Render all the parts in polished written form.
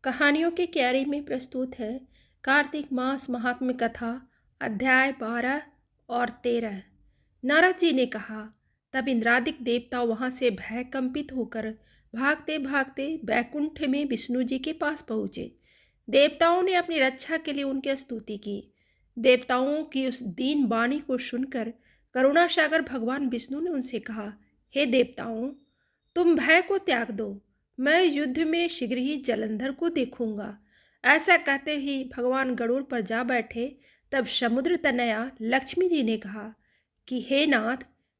कहानियों की क्यारी में प्रस्तुत है कार्तिक मास महात्म्य कथा अध्याय 12 और 13। नारद जी ने कहा, तब इंद्रादिक देवता वहां से भय कंपित होकर भागते भागते बैकुंठ में विष्णु जी के पास पहुंचे। देवताओं ने अपनी रक्षा के लिए उनकी स्तुति की। देवताओं की उस दीन वाणी को सुनकर करुणा सागर भगवान विष्णु ने उनसे कहा, हे देवताओं, तुम भय को त्याग दो। मैं युद्ध में शीघ्र ही जलंधर को देखूंगा। ऐसा कहते ही भगवान गरुड़ पर जा बैठे। तब समुद्र तनया लक्ष्मी जी ने कहा कि हे नाथ,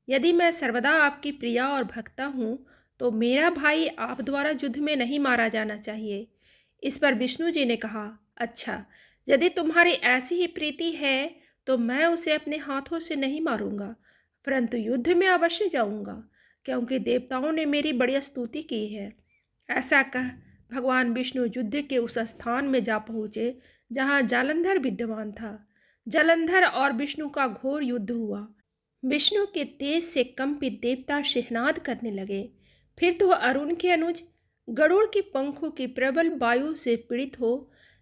यदि मैं सर्वदा आपकी प्रिया और भक्ता हूँ तो मेरा भाई आप द्वारा युद्ध में नहीं मारा जाना चाहिए। इस पर विष्णु जी ने कहा, अच्छा, यदि तुम्हारी ऐसी ही प्रीति है तो मैं उसे अपने हाथों से नहीं मारूंगा, परंतु युद्ध में अवश्य जाऊंगा, क्योंकि देवताओं ने मेरी बड़ी स्तुति की है। ऐसा कह भगवान विष्णु युद्ध के उस स्थान में जा पहुंचे जहां जालंधर विद्यमान था। जालंधर और विष्णु का घोर युद्ध हुआ। विष्णु के तेज से कंपित देवता सिहनाद करने लगे। फिर तो अरुण के अनुज गरुड़ की पंखों की प्रबल वायु से पीड़ित हो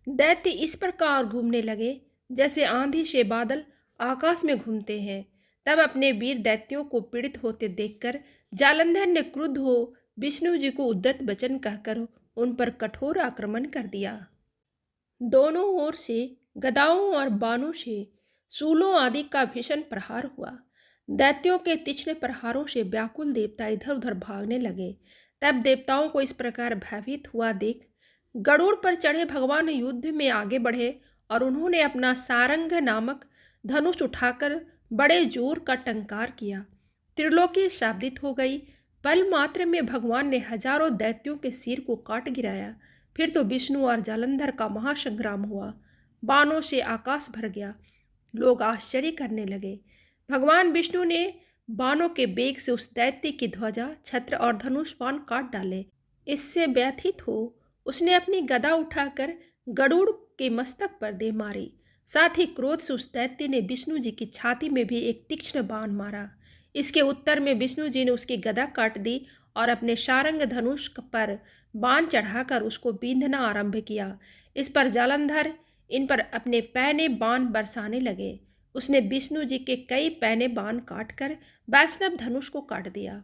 दैत्य इस प्रकार घूमने लगे जैसे आंधी से बादल आकाश में घूमते हैं। तब अपने वीर दैत्यों को पीड़ित होते देखकर जालंधर ने क्रुद्ध हो विष्णु जी को उद्दत वचन कहकर उन पर कठोर आक्रमण कर दिया। दोनों ओर से गदाओं और बाणों से शूलों आदि का भीषण प्रहार हुआ। दैत्यों के तीक्ष्ण प्रहारों से व्याकुल देवता इधर उधर भागने लगे। तब देवताओं को इस प्रकार भयभीत हुआ देख गरुड़ पर चढ़े भगवान युद्ध में आगे बढ़े और उन्होंने अपना सारंग नामक धनुष उठाकर बड़े जोर का टंकार किया। त्रिलोकी शाब्दित हो गई। पल मात्र में भगवान ने हजारों दैत्यों के सिर को काट गिराया। फिर तो विष्णु और जालंधर का महासंग्राम हुआ। बाणों से आकाश भर गया। लोग आश्चर्य करने लगे। भगवान विष्णु ने बाणों के बेग से उस दैत्य की ध्वजा, छत्र और धनुष बाण काट डाले। इससे व्यथित हो उसने अपनी गदा उठाकर गरुड़ के मस्तक पर दे मारी। साथ ही क्रोध से उस दैत्य ने विष्णु जी की छाती में भी एक तीक्ष्ण बाण मारा। इसके उत्तर में विष्णु जी ने उसकी गदा काट दी और अपने सारंग धनुष पर बाण चढ़ाकर उसको बींधना आरंभ किया। इस पर जालंधर इन पर अपने पैने बाण बरसाने लगे। उसने विष्णु जी के कई पैने बाण काटकर वैष्णव धनुष को काट दिया।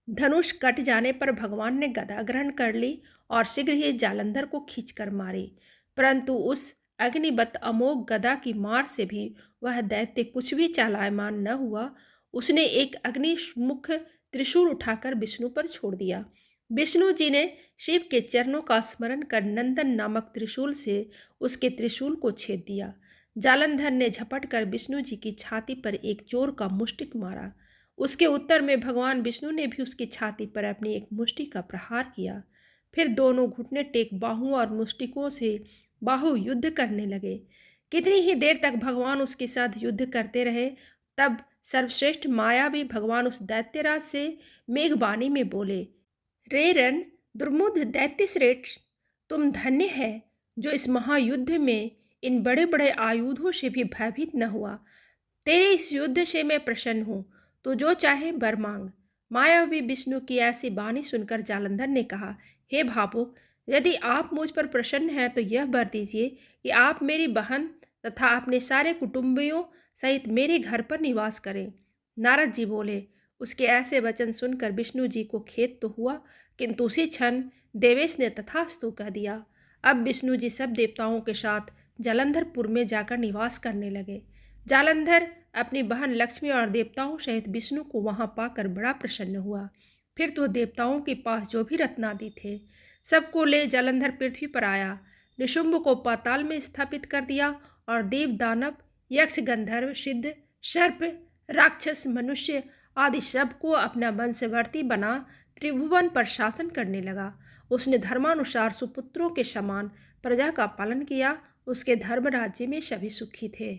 धनुष कट जाने पर भगवान ने गदा ग्रहण कर ली और शीघ्र ही जालंधर को खींचकर मारी, परंतु उस अग्निवत अमोघ गदा की मार से भी वह दैत्य कुछ भी चालायमान न हुआ। उसने एक अग्निमुख त्रिशूल उठाकर विष्णु पर छोड़ दिया। विष्णु जी ने शिव के चरणों का स्मरण कर नंदन नामक त्रिशूल से उसके त्रिशूल को छेद दिया। जालंधर ने झपट कर विष्णु जी की छाती पर एक जोर का मुष्टिक मारा। उसके उत्तर में भगवान विष्णु ने भी उसकी छाती पर अपनी एक मुष्टि का प्रहार किया। फिर दोनों घुटने टेक बाहुओं और मुष्टिकों से बाहु युद्ध करने लगे। कितनी ही देर तक भगवान उसके साथ युद्ध करते रहे। तब सर्वश्रेष्ठ मायावी भगवान उस दैत्यराज से मेघवाणी में बोले, रे रन दुर्मुध दैत्य श्रेष्ठ, तुम धन्य है जो इस महायुद्ध में इन बड़े बड़े आयुधों से भी भयभीत न हुआ। तेरे इस युद्ध से मैं प्रसन्न हूँ, तो जो चाहे वर मांग। मायावी विष्णु की ऐसी वाणी सुनकर जालंधर ने कहा, हे भावुक, यदि आप मुझ पर प्रसन्न हैं तो यह वर दीजिए कि आप मेरी बहन तथा अपने सारे कुटुंबियों सहित मेरे घर पर निवास करें। नारद जी बोले। उसके ऐसे वचन सुनकर विष्णु जी को खेद तो हुआ, किंतु उसी क्षण देवेश ने तथास्तु कह दिया। अब विष्णु जी सब देवताओं के साथ जालंधरपुर में जाकर निवास करने लगे। जालंधर अपनी बहन लक्ष्मी और देवताओं सहित विष्णु को वहां पाकर बड़ा प्रसन्न हुआ। फिर तो देवताओं के पास जो भी रत्नादि थे सबको ले जालंधर पृथ्वी पर आया। निशुंभ को पाताल में स्थापित कर दिया और देव, दानव, यक्ष, गंधर्व, सिद्ध, सर्प, राक्षस, मनुष्य आदि सबको अपना वंशवर्ती बना त्रिभुवन पर शासन करने लगा। उसने धर्मानुसार सुपुत्रों के समान प्रजा का पालन किया। उसके धर्म राज्य में सभी सुखी थे।